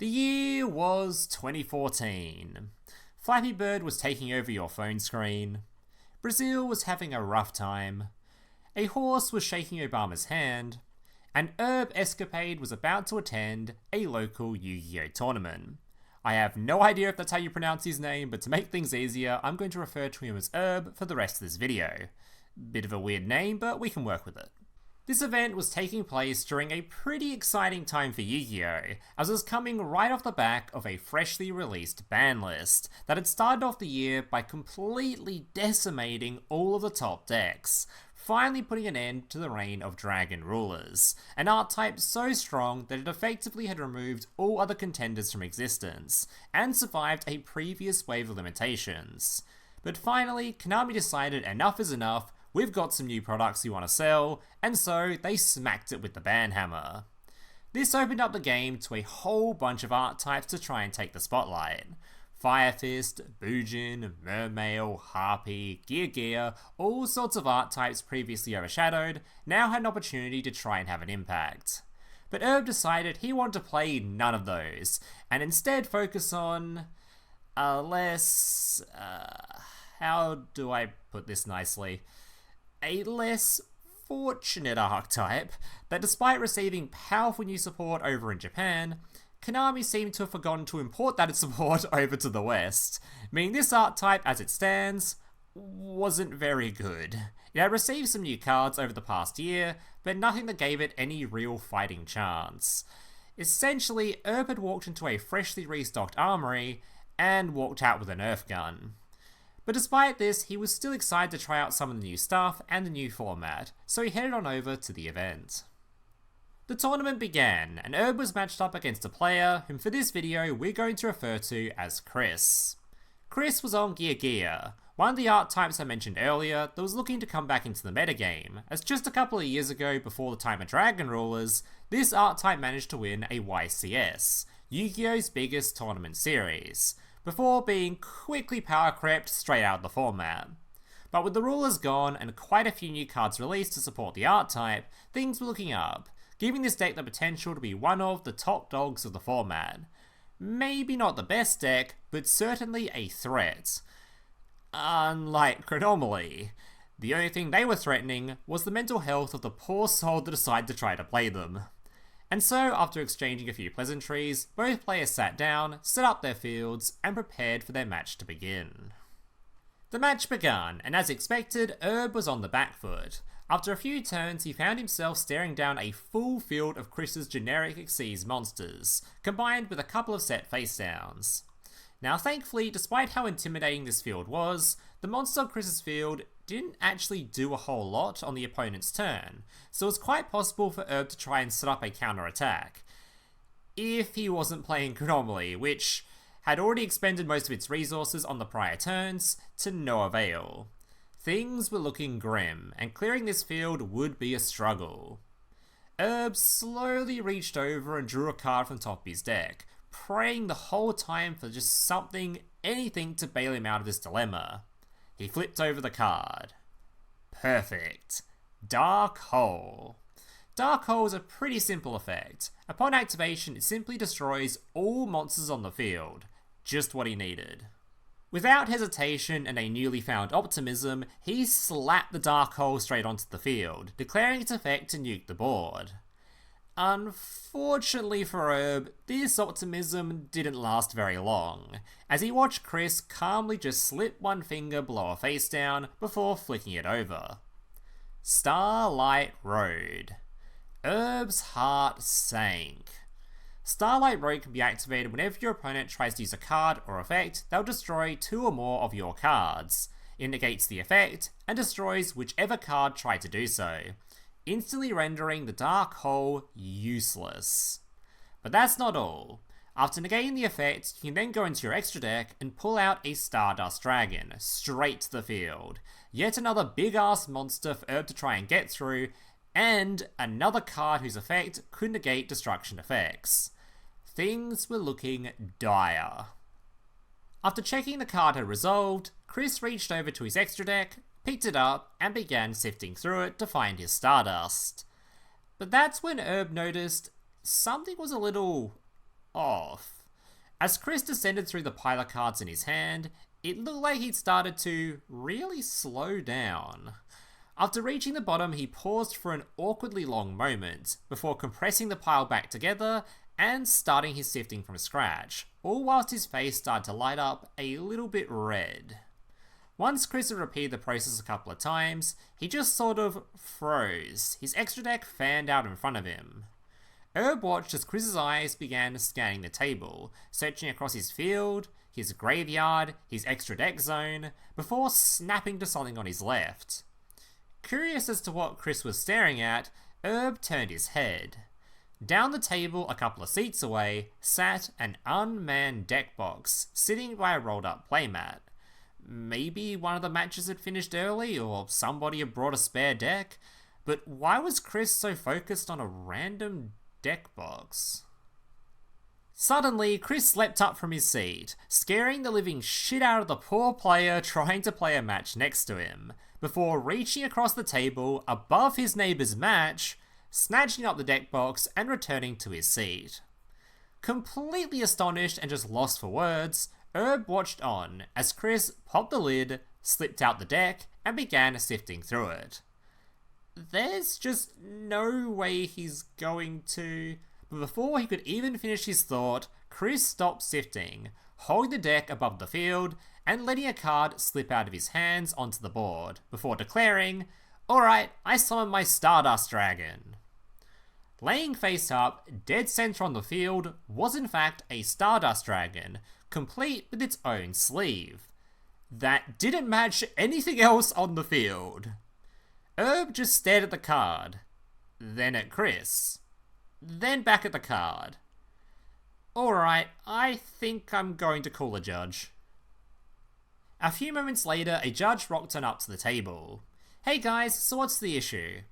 The year was 2014. Flappy Bird was taking over your phone screen. Brazil was having a rough time. A horse was shaking Obama's hand. And Herb Escapade was about to attend a local Yu-Gi-Oh tournament. I have no idea if that's how you pronounce his name, but to make things easier, I'm going to refer to him as Herb for the rest of this video. Bit of a weird name, but we can work with it. This event was taking place during a pretty exciting time for Yu-Gi-Oh, as it was coming right off the back of a freshly released ban list that had started off the year by completely decimating all of the top decks, finally putting an end to the reign of Dragon Rulers, an archetype so strong that it effectively had removed all other contenders from existence, and survived a previous wave of limitations. But finally, Konami decided enough is enough, we've got some new products we want to sell, and so they smacked it with the ban hammer. This opened up the game to a whole bunch of archetypes to try and take the spotlight. Fire Fist, Bujin, Mermail, Harpy, Gear, all sorts of archetypes previously overshadowed, now had an opportunity to try and have an impact. But Herb decided he wanted to play none of those, and instead focus on a less... how do I put this nicely? A less fortunate archetype that, despite receiving powerful new support over in Japan, Konami seemed to have forgotten to import that support over to the West, meaning this archetype as it stands wasn't very good. It had received some new cards over the past year, but nothing that gave it any real fighting chance. Essentially, Herb had walked into a freshly restocked armory and walked out with a Nerf gun. But despite this, he was still excited to try out some of the new stuff and the new format, so he headed on over to the event. The tournament began, and Herb was matched up against a player whom for this video we're going to refer to as Chris. Chris was on Gear, one of the archetypes I mentioned earlier that was looking to come back into the metagame, as just a couple of years ago before the time of Dragon Rulers, this archetype managed to win a YCS, Yu-Gi-Oh's biggest tournament series, before being quickly power crept straight out of the format. But with the rulers gone and quite a few new cards released to support the archetype, things were looking up, giving this deck the potential to be one of the top dogs of the format. Maybe not the best deck, but certainly a threat. Unlike Chronomaly, the only thing they were threatening was the mental health of the poor soul that decided to try to play them. And so, after exchanging a few pleasantries, both players sat down, set up their fields, and prepared for their match to begin. The match began, and as expected, Herb was on the back foot. After a few turns, he found himself staring down a full field of Chris's generic Xyz monsters, combined with a couple of set face downs. Now thankfully, despite how intimidating this field was, the monster on Chris's field didn't actually do a whole lot on the opponent's turn, so it was quite possible for Herb to try and set up a counter-attack. If he wasn't playing Chronomaly, which had already expended most of its resources on the prior turns, to no avail. Things were looking grim, and clearing this field would be a struggle. Herb slowly reached over and drew a card from the top of his deck, praying the whole time for just something, anything to bail him out of this dilemma. He flipped over the card. Perfect. Dark Hole. Dark Hole is a pretty simple effect. Upon activation, it simply destroys all monsters on the field. Just what he needed. Without hesitation and a newly found optimism, he slapped the Dark Hole straight onto the field, declaring its effect to nuke the board. Unfortunately for Herb, this optimism didn't last very long, as he watched Chris calmly just slip one finger below a face down before flicking it over. Starlight Road. Herb's heart sank. Starlight Road can be activated whenever your opponent tries to use a card or effect that will destroy two or more of your cards. It negates the effect, and destroys whichever card tried to do so, instantly rendering the Dark Hole useless. But that's not all. After negating the effect, you can then go into your extra deck and pull out a Stardust Dragon, straight to the field. Yet another big ass monster for Herb to try and get through, and another card whose effect could negate destruction effects. Things were looking dire. After checking the card had resolved, Chris reached over to his extra deck, picked it up, and began sifting through it to find his Stardust. But that's when Herb noticed something was a little off. As Chris descended through the pile of cards in his hand, it looked like he'd started to really slow down. After reaching the bottom, he paused for an awkwardly long moment, before compressing the pile back together and starting his sifting from scratch, all whilst his face started to light up a little bit red. Once Chris had repeated the process a couple of times, he just sort of froze, his extra deck fanned out in front of him. Herb watched as Chris's eyes began scanning the table, searching across his field, his graveyard, his extra deck zone, before snapping to something on his left. Curious as to what Chris was staring at, Herb turned his head. Down the table, a couple of seats away, sat an unmanned deck box, sitting by a rolled up playmat. Maybe one of the matches had finished early, or somebody had brought a spare deck, but why was Chris so focused on a random deck box? Suddenly, Chris leapt up from his seat, scaring the living shit out of the poor player trying to play a match next to him, before reaching across the table above his neighbour's match, snatching up the deck box and returning to his seat. Completely astonished and just lost for words, Herb watched on as Chris popped the lid, slipped out the deck, and began sifting through it. There's just no way he's going to... But before he could even finish his thought, Chris stopped sifting, holding the deck above the field, and letting a card slip out of his hands onto the board, before declaring, "Alright, I summon my Stardust Dragon." Laying face up, dead center on the field, was in fact a Stardust Dragon, complete with its own sleeve. That didn't match anything else on the field. Herb just stared at the card, then at Chris, then back at the card. Alright, I think I'm going to call a judge. A few moments later, a judge rocked on up to the table. "Hey guys, so what's the issue?"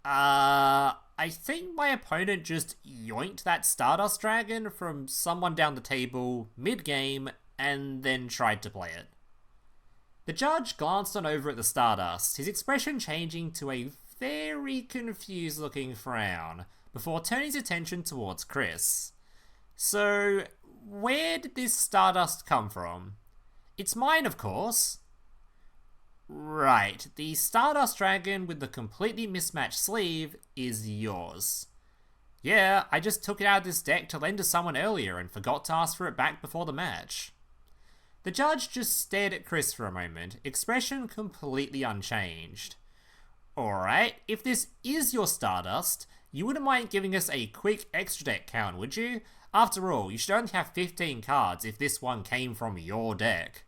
I think my opponent just yoinked that Stardust Dragon from someone down the table mid-game and then tried to play it. The judge glanced on over at the Stardust, his expression changing to a very confused looking frown, before turning his attention towards Chris. "So, where did this Stardust come from?" "It's mine, of course." "Right, the Stardust Dragon with the completely mismatched sleeve is yours." "Yeah, I just took it out of this deck to lend to someone earlier and forgot to ask for it back before the match." The judge just stared at Chris for a moment, expression completely unchanged. "Alright, if this is your Stardust, you wouldn't mind giving us a quick extra deck count, would you? After all, you should only have 15 cards if this one came from your deck."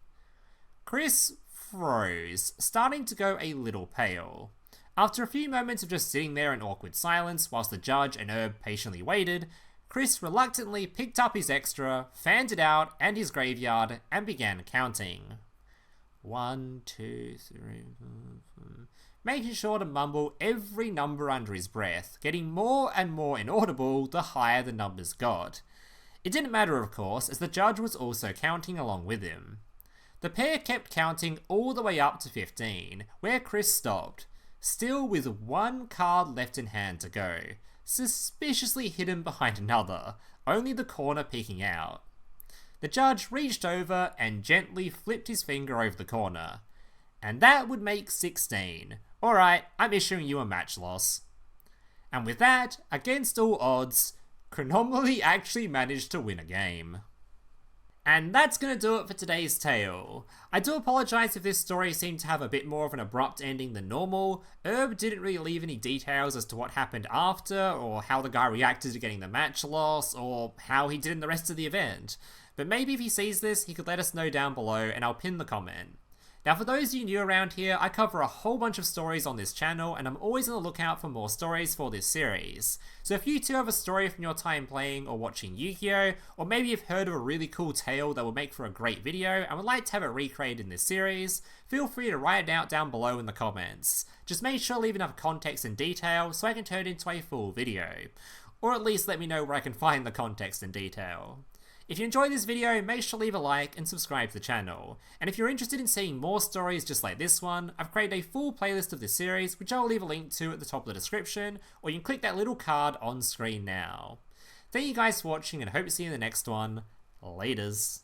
Chris froze, starting to go a little pale. After a few moments of just sitting there in awkward silence whilst the judge and Herb patiently waited, Chris reluctantly picked up his extra, fanned it out and his graveyard, and began counting. 1, 2, 3, 4, making sure to mumble every number under his breath, getting more and more inaudible the higher the numbers got. It didn't matter, of course, as the judge was also counting along with him. The pair kept counting all the way up to 15, where Chris stopped, still with one card left in hand to go, suspiciously hidden behind another, only the corner peeking out. The judge reached over and gently flipped his finger over the corner. "And that would make 16. Alright, I'm issuing you a match loss." And with that, against all odds, Chronomaly actually managed to win a game. And that's going to do it for today's tale. I do apologise if this story seemed to have a bit more of an abrupt ending than normal. Herb didn't really leave any details as to what happened after, or how the guy reacted to getting the match loss, or how he did in the rest of the event. But maybe if he sees this, he could let us know down below and I'll pin the comment. Now for those of you new around here, I cover a whole bunch of stories on this channel and I'm always on the lookout for more stories for this series. So if you too have a story from your time playing or watching Yu-Gi-Oh! Or maybe you've heard of a really cool tale that would make for a great video and would like to have it recreated in this series, feel free to write it out down below in the comments. Just make sure to leave enough context and detail so I can turn it into a full video. Or at least let me know where I can find the context and detail. If you enjoyed this video, make sure to leave a like and subscribe to the channel. And if you're interested in seeing more stories just like this one, I've created a full playlist of this series, which I'll leave a link to at the top of the description, or you can click that little card on screen now. Thank you guys for watching and hope to see you in the next one. Laters.